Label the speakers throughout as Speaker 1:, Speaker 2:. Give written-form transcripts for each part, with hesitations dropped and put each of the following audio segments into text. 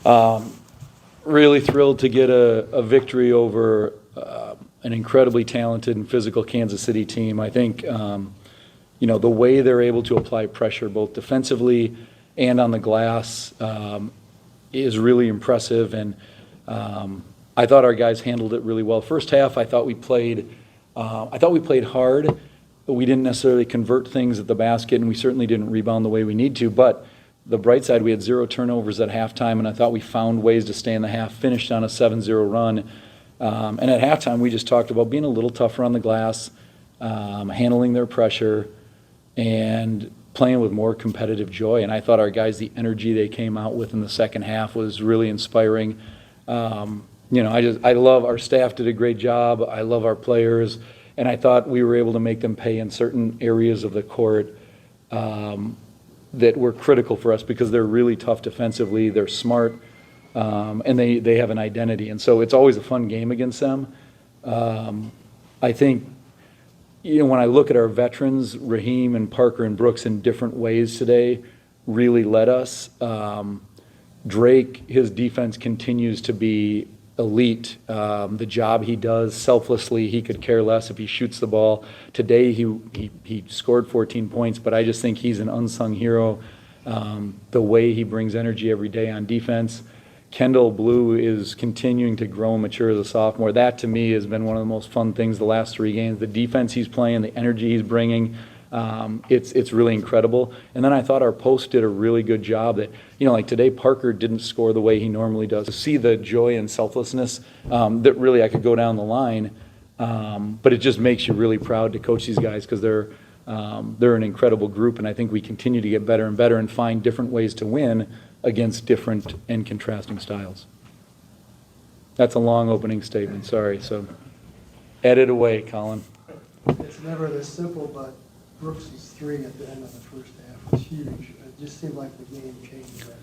Speaker 1: Really thrilled to get a victory over an incredibly talented and physical Kansas City team. I think, the way they're able to apply pressure both defensively and on the glass is really impressive. And I thought our guys handled it really well. First half, I thought we played hard, but we didn't necessarily convert things at the basket, and we certainly didn't rebound the way we need to. But the bright side, we had 0 turnovers at halftime, and I thought we found ways to stay in the half, finished on a 7-0 run. And at halftime, we just talked about being a little tougher on the glass, handling their pressure, and playing with more competitive joy. And I thought our guys, the energy they came out with in the second half was really inspiring. I love our staff did a great job. I love our players, and I thought we were able to make them pay in certain areas of the court that were critical for us because they're really tough defensively. They're smart, and they have an identity. And so it's always a fun game against them. I think, when I look at our veterans, Raheem and Parker and Brooks in different ways today really led us. Drake, his defense continues to be elite. The job he does selflessly, he could care less if he shoots the ball. Today he scored 14 points, but I just think he's an unsung hero. The way he brings energy every day on defense. Kendall Blue is continuing to grow and mature as a sophomore. That to me has been one of the most fun things the last 3 games. The defense he's playing, the energy he's bringing, it's really incredible. And then I thought our post did a really good job that, like today Parker didn't score the way he normally does. To see the joy and selflessness that really I could go down the line, but it just makes you really proud to coach these guys because they're an incredible group, and I think we continue to get better and better and find different ways to win against different and contrasting styles. That's a long opening statement, sorry. So edit away, Colin.
Speaker 2: It's never this simple, but Brooks' 3 at the end of the first half was huge. It just seemed like the game changed after that.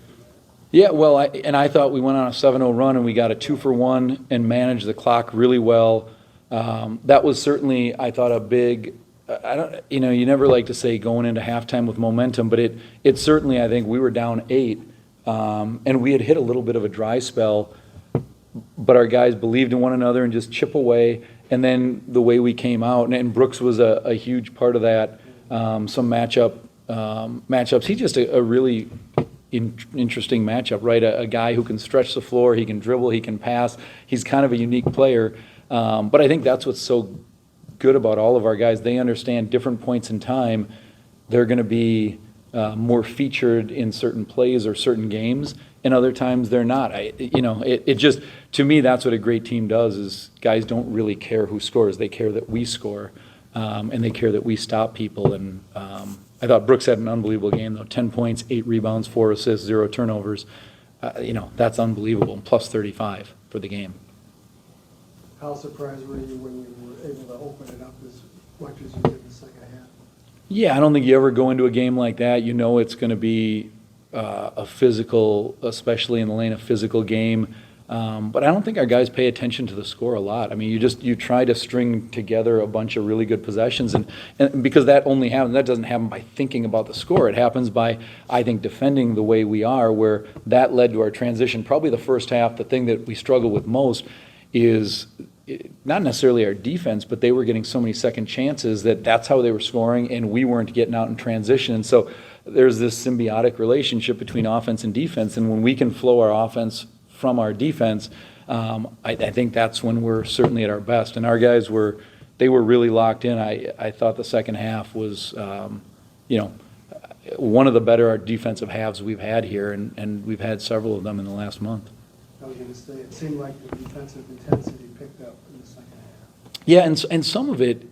Speaker 1: Yeah, well, I thought we went on a 7-0 run and we got a 2-for-1 and managed the clock really well. That was certainly, I thought, a big. You never like to say going into halftime with momentum, but it certainly, I think we were down 8, and we had hit a little bit of a dry spell, but our guys believed in one another and just chip away. And then the way we came out, and Brooks was a huge part of that. Some matchups. He's just a really interesting matchup, right? A guy who can stretch the floor, he can dribble, he can pass. He's kind of a unique player. But I think that's what's so good about all of our guys. They understand different points in time. They're going to be more featured in certain plays or certain games, and other times they're not. It just, to me, that's what a great team does. Is guys don't really care who scores; they care that we score, and they care that we stop people. And I thought Brooks had an unbelievable game, though. 10 points, 8 rebounds, 4 assists, 0 turnovers. That's unbelievable. Plus 35 for the game.
Speaker 2: How surprised were you when you were able to open it up as much as you did in the second half?
Speaker 1: Yeah, I don't think you ever go into a game like that. It's going to be a physical, especially in the lane, a physical game. But I don't think our guys pay attention to the score a lot. I mean, you try to string together a bunch of really good possessions, and because that doesn't happen by thinking about the score. It happens by, I think, defending the way we are, where that led to our transition. Probably the first half, the thing that we struggle with most is not necessarily our defense, but they were getting so many second chances that's how they were scoring, and we weren't getting out in transition. And so there's this symbiotic relationship between offense and defense, and when we can flow our offense from our defense, I think that's when we're certainly at our best. And our guys were really locked in. I thought the second half was, one of the better defensive halves we've had here, and we've had several of them in the last month.
Speaker 2: I was going to say, it seemed like the defensive intensity picked up in the second half.
Speaker 1: Yeah, and some of it,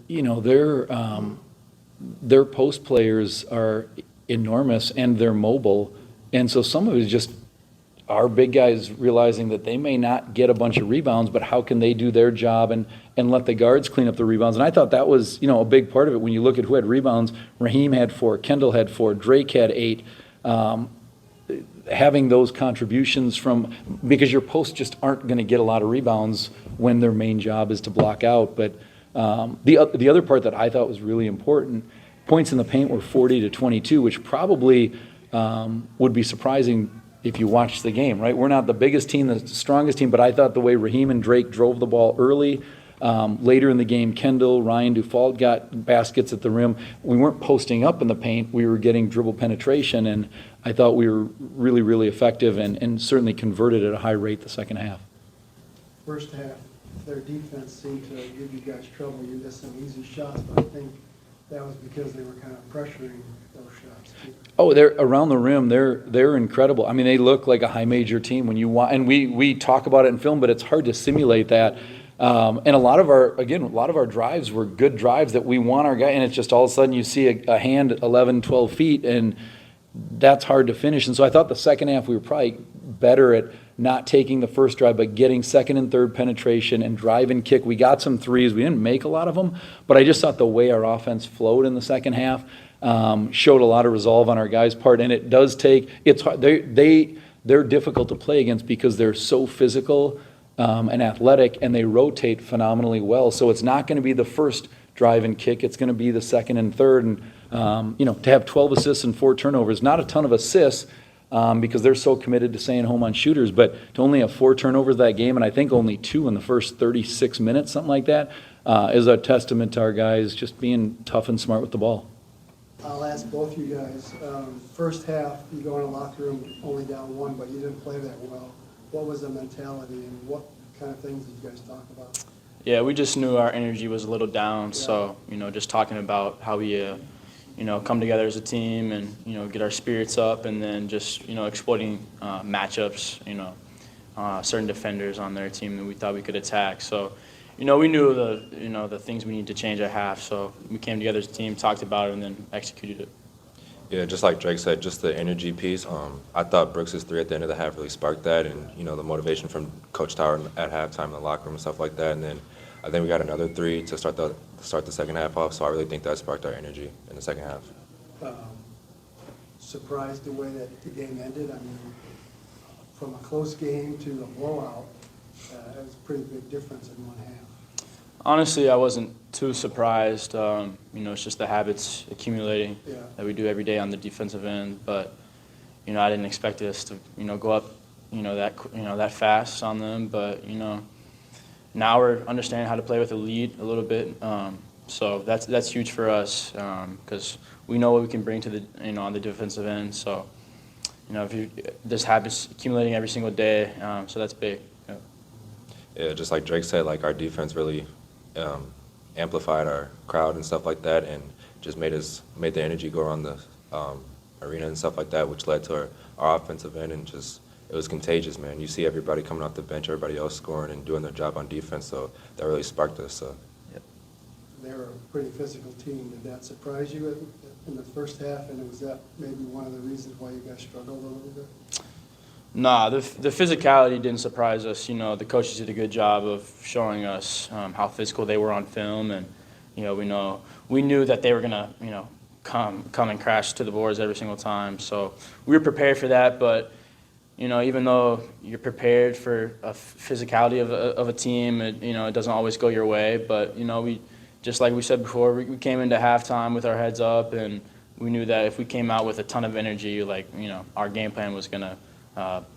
Speaker 1: their post players are enormous and they're mobile, and so some of it is just our big guys realizing that they may not get a bunch of rebounds, but how can they do their job and let the guards clean up the rebounds? And I thought that was, a big part of it. When you look at who had rebounds, Raheem had 4, Kendall had 4, Drake had 8. Having those contributions because your posts just aren't going to get a lot of rebounds when their main job is to block out. But the other part that I thought was really important, points in the paint were 40 to 22, which probably would be surprising if you watch the game, right? We're not the biggest team, the strongest team, but I thought the way Raheem and Drake drove the ball early, later in the game, Kendall, Ryan Dufault got baskets at the rim. We weren't posting up in the paint. We were getting dribble penetration, and I thought we were really, really effective and certainly converted at a high rate the second half.
Speaker 2: First half, their defense seemed to give you guys trouble. You missed some easy shots, but I think that was because they were kind of pressuring those shots too. Oh,
Speaker 1: they're around the rim. They're incredible. I mean, they look like a high major team when you want, and we talk about it in film, but it's hard to simulate that. And a lot of our drives were good drives that we want our guy, and it's just all of a sudden you see a hand 11, 12 feet, and that's hard to finish. And so I thought the second half we were probably better at not taking the first drive, but getting second and third penetration and drive and kick. We got some threes. We didn't make a lot of them, but I just thought the way our offense flowed in the second half showed a lot of resolve on our guys' part. And it does take, it's hard. They're difficult to play against because they're so physical and athletic, and they rotate phenomenally well. So it's not going to be the first drive and kick. It's going to be the second and third. And, to have 12 assists and 4 turnovers, not a ton of assists, because they're so committed to staying home on shooters, but to only have 4 turnovers that game, and I think only 2 in the first 36 minutes, something like that, is a testament to our guys just being tough and smart with the ball.
Speaker 2: I'll ask both you guys. First half, you go in the locker room only down 1, but you didn't play that well. What was the mentality, and what kind of things did you guys talk about?
Speaker 3: Yeah, we just knew our energy was a little down, so, just talking about how we come together as a team and, get our spirits up, and then just, exploiting matchups, certain defenders on their team that we thought we could attack. So, we knew the things we needed to change at half, so we came together as a team, talked about it, and then executed it.
Speaker 4: Yeah, just like Drake said, just the energy piece. I thought Brooks' 3 at the end of the half really sparked that, and, the motivation from Coach Tower at halftime in the locker room and stuff like that. And then I think we got another 3 to start the second half off, so I really think that sparked our energy in the second half.
Speaker 2: Surprised the way that the game ended? I mean, from a close game to a blowout, it was a pretty big difference in one half.
Speaker 3: Honestly, I wasn't too surprised. It's just the habits accumulating that we do every day on the defensive end. But, I didn't expect us to, go up, that fast on them. But, now we're understanding how to play with a lead a little bit. So that's huge for us because we know what we can bring to the, on the defensive end. So, this habits accumulating every single day. So that's big.
Speaker 4: Yeah, just like Drake said, like our defense really amplified our crowd and stuff like that, and just made the energy go around the arena and stuff like that, which led to our offensive end, and just it was contagious, man. You see everybody coming off the bench, everybody else scoring and doing their job on defense, so that really sparked us. So. Yep.
Speaker 2: They were a pretty physical team. Did that surprise you in the first half, and was that maybe one of the reasons why you guys struggled a little bit?
Speaker 3: Nah, the physicality didn't surprise us. The coaches did a good job of showing us how physical they were on film, and we knew that they were gonna come and crash to the boards every single time. So we were prepared for that, but even though you're prepared for a physicality of a team, it doesn't always go your way. But we, just like we said before, we came into halftime with our heads up, and we knew that if we came out with a ton of energy, our game plan was gonna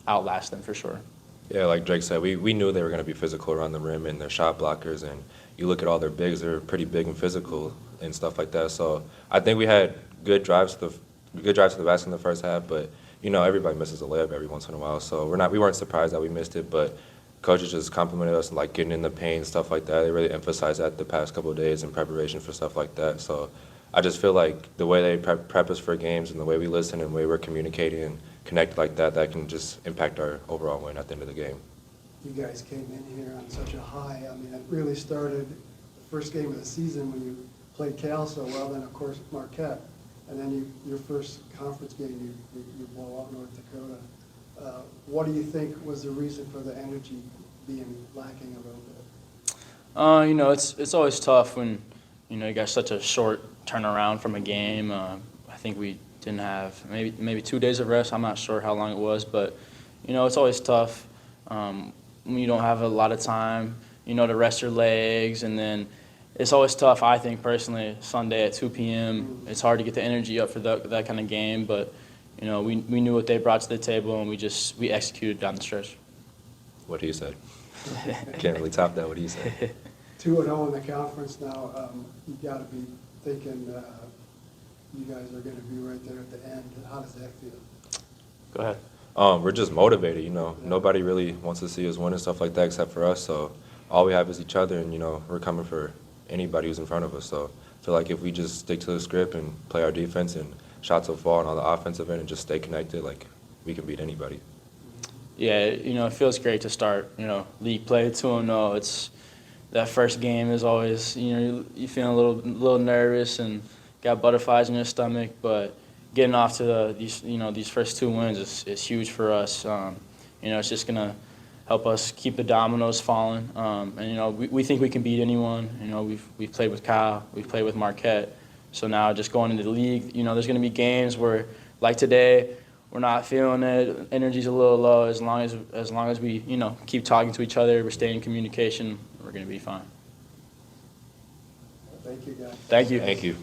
Speaker 3: outlast them for sure.
Speaker 4: Yeah, like Drake said, we knew they were going to be physical around the rim and their shot blockers, and you look at all their bigs, they're pretty big and physical and stuff like that. So I think we had good drives to the basket in the first half, but everybody misses a layup every once in a while, so we weren't surprised that we missed it, but coaches just complimented us and getting in the paint and stuff like that. They really emphasized that the past couple of days in preparation for stuff like that. So I just feel like the way they prep us for games and the way we listen and the way we're communicating and connect like that can just impact our overall win at the end of the game.
Speaker 2: You guys came in here on such a high. I mean, it really started the first game of the season when you played Cal so well, then of course Marquette, and then your first conference game you blow out North Dakota. What do you think was the reason for the energy being lacking a little bit?
Speaker 3: It's always tough when you got such a short turnaround from a game. I think we didn't have maybe 2 days of rest. I'm not sure how long it was, but it's always tough when you don't have a lot of time to rest your legs, and then it's always tough. I think personally, Sunday at 2 p.m. It's hard to get the energy up for that kind of game, but you know, we knew what they brought to the table, and we executed down the stretch.
Speaker 4: What he said. Can't really top that, what he said.
Speaker 2: 2-0 in the conference now. You got to be thinking you guys are going to be right there at the end. How does that feel?
Speaker 3: Go ahead.
Speaker 4: We're just motivated, you know. Nobody really wants to see us win and stuff like that except for us. So all we have is each other, and, you know, we're coming for anybody who's in front of us. So I feel like if we just stick to the script and play our defense and shots will fall on the offensive end and just stay connected, like, we can beat anybody.
Speaker 3: Yeah, you know, it feels great to start, you know, league play 2-0. It's that first game is always, you know, you feel a little nervous and got butterflies in your stomach, but getting off to these first 2 wins is huge for us. You know, it's just gonna help us keep the dominoes falling. And you know, we think we can beat anyone. You know, we've played with Kyle, we've played with Marquette. So now just going into the league, you know, there's gonna be games where, like today, we're not feeling it, energy's a little low. As long as we, you know, keep talking to each other, we're staying in communication, we're gonna be fine.
Speaker 2: Thank you, guys.
Speaker 3: Thank you.
Speaker 4: Thank you.